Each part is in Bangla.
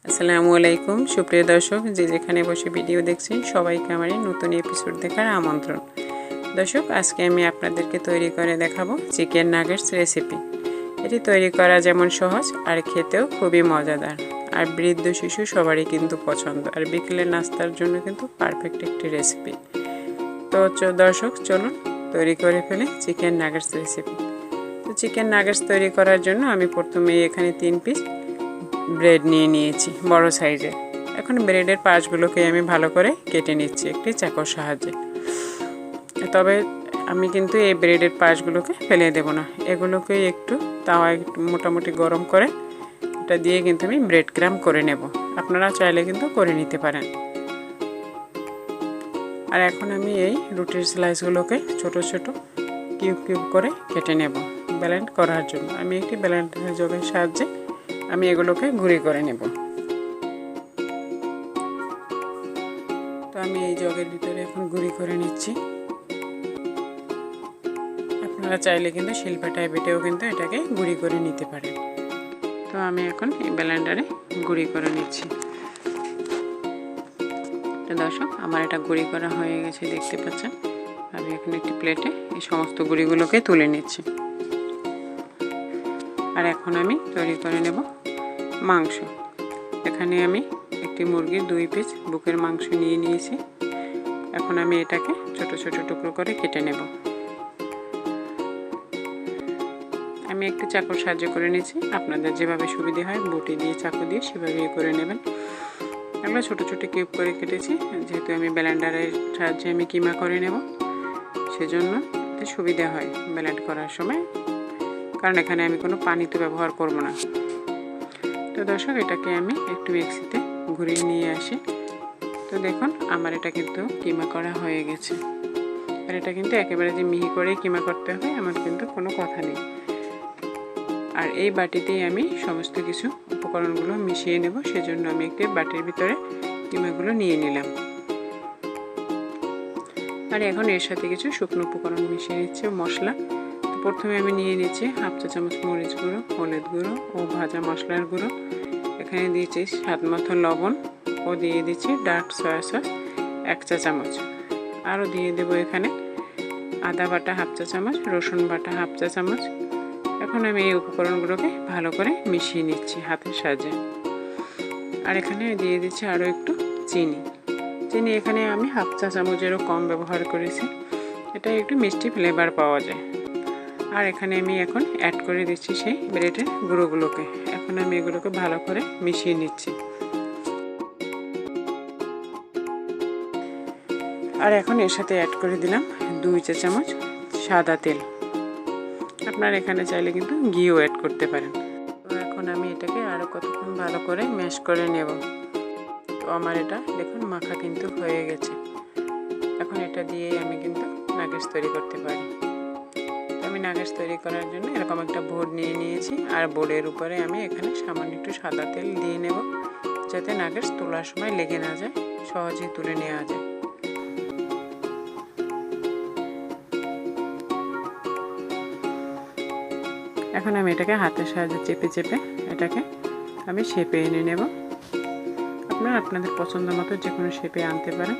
আসসালামু আলাইকুম সুপ্রিয় দর্শক, যে যেখানে বসে ভিডিও দেখছেন সবাইকে আমার এই নতুন এপিসোড দেখার আমন্ত্রণ। দর্শক, আজকে আমি আপনাদেরকে তৈরি করে দেখাবো চিকেন নাগেটস রেসিপি। এটি তৈরি করা যেমন সহজ আর খেতেও খুবই মজাদার, আর বৃদ্ধ শিশু সবারই কিন্তু পছন্দ, আর বিকেলের নাস্তার জন্য কিন্তু পারফেক্ট একটি রেসিপি। তো দর্শক, চলুন তৈরি করে ফেলে চিকেন নাগেটস রেসিপি। তো চিকেন নাগেটস তৈরি করার জন্য আমি প্রথমে এখানে 3 পিস ব্রেড নিয়ে নিয়েছি বড় সাইজের। এখন ব্রেডের পাশগুলোকে আমি ভালো করে কেটে নিচ্ছি একটি চাকুর সাহায্যে। তবে আমি কিন্তু এই ব্রেডের পাশগুলোকে ফেলে দেব না, এগুলোকে একটু তাওয়ায় মোটামুটি গরম করে এটা দিয়ে কিন্তু আমি ব্রেড ক্রাম করে নেব। আপনারা চাইলে কিন্তু করে নিতে পারেন। আর এখন আমি এই রুটির স্লাইসগুলোকে ছোট ছোট কিউব কিউব করে কেটে নেব ব্লেন্ড করার জন্য। আমি একটি ব্লেন্ডার জগের সাহায্যে আমি এগুলোকে গুঁড়ি করে নেব। তো আমি এই জগের ভিতরে এখন গুঁড়ি করে নিচ্ছি। আপনারা চাইলে কিন্তু শিলপাটায় বেটেও কিন্তু এটাকে গুঁড়ি করে নিতে পারেন। তো আমি এখন এই ব্লেন্ডারে গুঁড়ি করে নিচ্ছি। তো দর্শক, আমার এটা গুঁড়ি করা হয়ে গেছে, দেখতে পাচ্ছেন। আমি এখন একটি প্লেটে এই সমস্ত গুঁড়িগুলোকে তুলে নিচ্ছি। আর এখন আমি তৈরি করে নেব মাংস। এখানে আমি একটি মুরগির 2 পিস বুকের মাংস নিয়ে নিয়েছি। এখন আমি এটাকে ছোট ছোট টুকরো করে কেটে নেব। আমি একটি চাকুর সাহায্য করে নিয়েছি, আপনাদের যেভাবে সুবিধে হয় বটি দিয়ে চাকু দিয়ে সেভাবেই করে নেবেন। এগুলো ছোট ছোট কিউব করে কেটেছি, যেহেতু আমি ব্লেন্ডারের সাহায্যে আমি কিমা করে নেব, সেজন্য সুবিধা হয় ব্লেন্ড করার সময়, কারণ এখানে আমি কোনো পানি তো ব্যবহার করব না। তো দর্শক, এটাকে আমি একটু মিক্সিতে ঘুরিয়ে নিয়ে আসি। তো দেখুন, আমার এটা কিন্তু কিমা করা হয়ে গেছে। আর এটা কিন্তু একেবারে যে মিহি করে কিমা করতে হবে এমন কিন্তু কোনো কথা নেই। আর এই বাটিতেই আমি সমস্ত কিছু উপকরণগুলো মিশিয়ে নেব, সেজন্য আমি একটি বাটির ভিতরে কিমাগুলো নিয়ে নিলাম। আর এখন এর সাথে কিছু শুকনো উপকরণ মিশিয়ে নিচ্ছে, মশলা। তো প্রথমে আমি নিয়ে নিচ্ছি 1/2 চা চামচ মরিচ গুঁড়ো, হলুদ গুঁড়ো ও ভাজা মশলার গুঁড়ো। এখানে দিয়েছি স্বাদ মতো লবণ ও দিয়ে দিচ্ছি ডার্ক সয়া সস 1 চা চামচ। আরও দিয়ে দেবো এখানে আদা বাটা 1/2 চা চামচ, রসুন বাটা 1/2 চা চামচ। এখন আমি এই উপকরণগুলোকে ভালো করে মিশিয়ে নিচ্ছি হাতের সাহায্যে। আর এখানে দিয়ে দিচ্ছি আরও একটু চিনি। চিনি এখানে আমি 1/2 চা চামচেরও কম ব্যবহার করেছি, এটা একটু মিষ্টি ফ্লেভার পাওয়া যায়। আর এখানে আমি এখন অ্যাড করে দিচ্ছি সেই ব্রেডের গুঁড়োগুলোকে। এখন আমি এগুলোকে ভালো করে মিশিয়ে নিচ্ছি। আর এখন এর সাথে অ্যাড করে দিলাম 2 চা চামচ সাদা তেল। আপনারা এখানে চাইলে কিন্তু ঘিও অ্যাড করতে পারেন। তো এখন আমি এটাকে আরও কতক্ষণ ভালো করে ম্যাশ করে নেব। তো আমার এটা দেখুন মাখা কিন্তু হয়ে গেছে। এখন এটা দিয়েই আমি কিন্তু নাগেটস তৈরি করতে পারি। আমি নাগেটস তৈরি করার জন্য এরকম একটা বোর্ড নিয়ে নিয়েছি, আর বোর্ডের উপরে আমি এখানে সামান্য একটু সাদা তেল দিয়ে নেব, যাতে নাগেটস তোলার সময় লেগে না যায়, সহজেই তুলে নেওয়া যায়। এখন আমি এটাকে হাতের সাহায্যে চেপে চেপে এটাকে আমি শেপে এনে নেব। আপনারা আপনাদের পছন্দ মতো যে কোনো শেপে আনতে পারেন।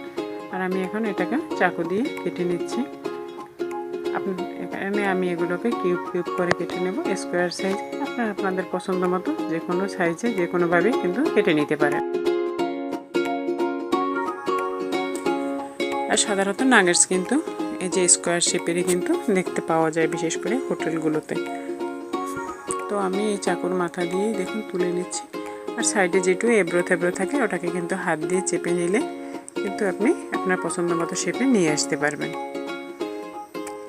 আর আমি এখন এটাকে চাকু দিয়ে কেটে নিচ্ছি। এখানে আমি এগুলোকে কিউব কিউব করে কেটে নেব স্কোয়ার সাইজ। আপনারা আপনাদের পছন্দ মতো যে কোনো সাইজে যে কোনোভাবে কিন্তু কেটে নিতে পারেন। আর সাধারণত নাগেটস কিন্তু এই যে স্কোয়ার শেপেরই কিন্তু দেখতে পাওয়া যায়, বিশেষ করে হোটেলগুলোতে। তো আমি এই চাকুর মাথা দিয়ে দেখুন তুলে নিচ্ছি। আর সাইডে যেটুকু এবড়ো থেবড়ো থাকে ওটাকে কিন্তু হাত দিয়ে চেপে নিলে কিন্তু আপনি আপনার পছন্দ মতো শেপে নিয়ে আসতে পারবেন।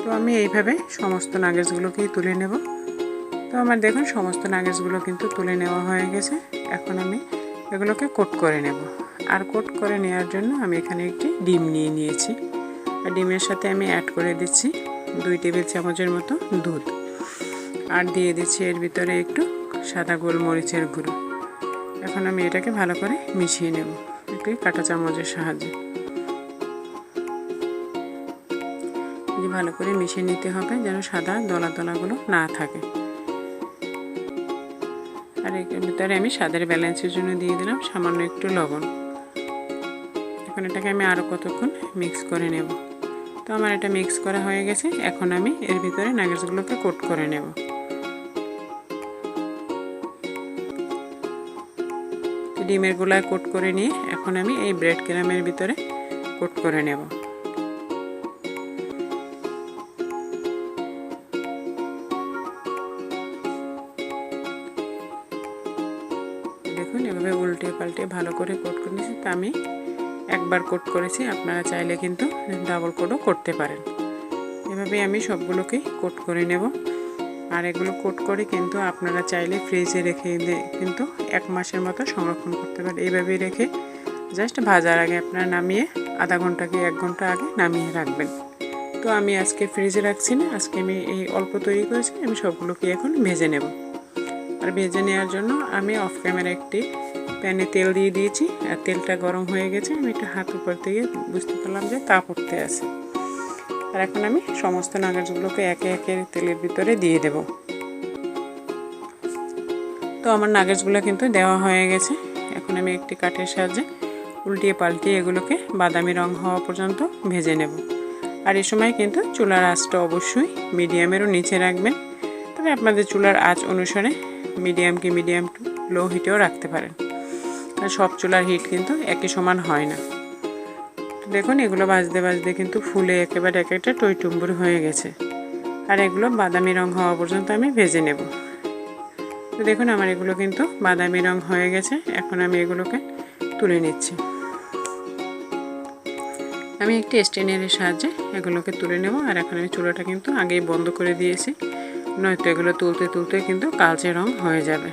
তো আমি এইভাবে সমস্ত নাগেটসগুলোকেই তুলে নেব। তো আমার দেখুন সমস্ত নাগেটসগুলো কিন্তু তুলে নেওয়া হয়ে গেছে। এখন আমি এগুলোকে কোট করে নেব। আর কোট করে নেওয়ার জন্য আমি এখানে একটি ডিম নিয়ে নিয়েছি। আর ডিমের সাথে আমি অ্যাড করে দিচ্ছি 2 টেবিল চামচের মতো দুধ। আর দিয়ে দিচ্ছি এর ভিতরে একটু সাদা গোলমরিচের গুঁড়ো। এখন আমি এটাকে ভালো করে মিশিয়ে নেব একটি কাঁটা চামচের সাহায্যে। ভালো করে মিশিয়ে নিতে হবে যেন সাদা দলা দলাগুলো না থাকে। আর এর ভিতরে আমি স্বাদের ব্যালেন্সের জন্য দিয়ে দিলাম সামান্য একটু লবণ। এখন এটাকে আমি আরও কতক্ষণ মিক্স করে নেব। তো আমার এটা মিক্স করা হয়ে গেছে। এখন আমি এর ভিতরে নাগেটসগুলোকে কোট করে নেব। ডিমের গোলায় কোট করে নিয়ে এখন আমি এই ব্রেড ক্রামের ভিতরে কোট করে নেব। দেখুন এভাবে উল্টে পাল্টে ভালো করে কোট করে নিয়েছি। তা আমি একবার কোট করেছি, আপনারা চাইলে কিন্তু ডাবল কোটও করতে পারেন। এভাবে আমি সবগুলোকেই কোট করে নেব। আর এগুলো কোট করে কিন্তু আপনারা চাইলে ফ্রিজে রেখে কিন্তু 1 মাসের মতো সংরক্ষণ করতে পারেন। এইভাবে রেখে জাস্ট ভাজার আগে আপনারা নামিয়ে আধা ঘন্টা কি 1 ঘন্টা আগে নামিয়ে রাখবেন। তো আমি আজকে ফ্রিজে রাখছি না, আজকে আমি এই অল্প তৈরি করেছি, আমি সবগুলোকে এখন ভেজে নেব। আর ভেজে নেওয়ার জন্য আমি অফ ক্যামেরা একটি প্যানে তেল দিয়ে দিয়েছি। আর তেলটা গরম হয়ে গেছে, আমি একটা হাত উপর থেকে বুঝতে পারলাম যে তাপ উঠতে আছে। আর এখন আমি সমস্ত নাগেটসগুলোকে একে একে তেলের ভিতরে দিয়ে দেব। তো আমার নাগেটসগুলো কিন্তু দেওয়া হয়ে গেছে। এখন আমি একটি কাঠের সাহায্যে উল্টিয়ে পাল্টিয়ে এগুলোকে বাদামি রং হওয়া পর্যন্ত ভেজে নেব। আর এই সময় কিন্তু চুলার আঁচটা অবশ্যই মিডিয়ামেরও নিচে রাখবেন। তবে আপনাদের চুলার আঁচ অনুসারে মিডিয়াম টু লো হিটেও রাখতে পারেন। আর সব চুলার হিট কিন্তু একই সমান হয় না। তো দেখুন এগুলো ভাজতে ভাজতে কিন্তু ফুলে একেবারে এক একটা টইটুম্বুর হয়ে গেছে। আর এগুলো বাদামি রং হওয়া পর্যন্ত আমি ভেজে নেব। তো দেখুন আমার এগুলো কিন্তু বাদামি রং হয়ে গেছে। এখন আমি এগুলোকে তুলে নিচ্ছি। আমি একটি স্ট্রেনারের সাহায্যে এগুলোকে তুলে নেব। আর এখন আমি চুলাটা কিন্তু আগেই বন্ধ করে দিয়েছি, নয়তো এগুলো তুলতে তুলতে কিন্তু কালচে রং হয়ে যাবে।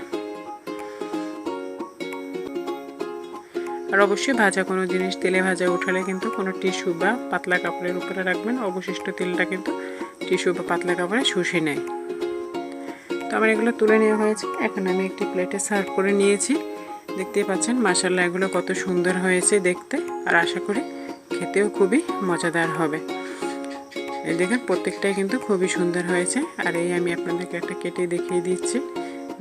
আর অবশ্যই ভাজা কোনো জিনিস তেলে ভাজা উঠালে কিন্তু কোনো টিস্যু বা পাতলা কাপড়ের উপরে রাখবেন, অবশিষ্ট তেলটা কিন্তু টিস্যু বা পাতলা কাপড়ে শুষে নেয়। তো আমার এগুলো তুলে নেওয়া হয়েছে। এখন আমি একটি প্লেটে সার্ভ করে নিয়েছি। দেখতেই পাচ্ছেন মাশাআল্লাহ এগুলো কত সুন্দর হয়েছে দেখতে, আর আশা করি খেতেও খুবই মজাদার হবে। এই দেখেন প্রত্যেকটাই কিন্তু খুবই সুন্দর হয়েছে। আর এই আমি আপনাদেরকে একটা কেটে দেখিয়ে দিচ্ছি।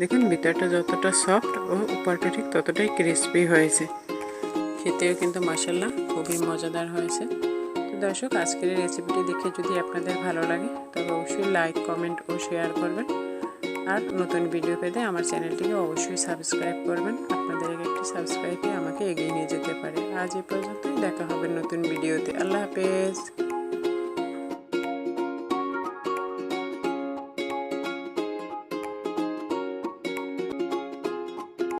দেখুন ভিতরটা যতটা সফট ও উপরটা ঠিক ততটাই ক্রিস্পি হয়েছে। খেতেও কিন্তু মাশাআল্লাহ খুবই মজাদার হয়েছে। তো দর্শক আজকের এই রেসিপিটি দেখে যদি আপনাদের ভালো লাগে তবে অবশ্যই লাইক, কমেন্ট ও শেয়ার করবেন। আর নতুন ভিডিও পেতে আমার চ্যানেলটিকে অবশ্যই সাবস্ক্রাইব করবেন। আপনাদের একটি সাবস্ক্রাইবই আমাকে এগিয়ে নিয়ে যেতে পারে। আজ এই পর্যন্তই, দেখা হবে নতুন ভিডিওতে। আল্লাহ হাফেজ।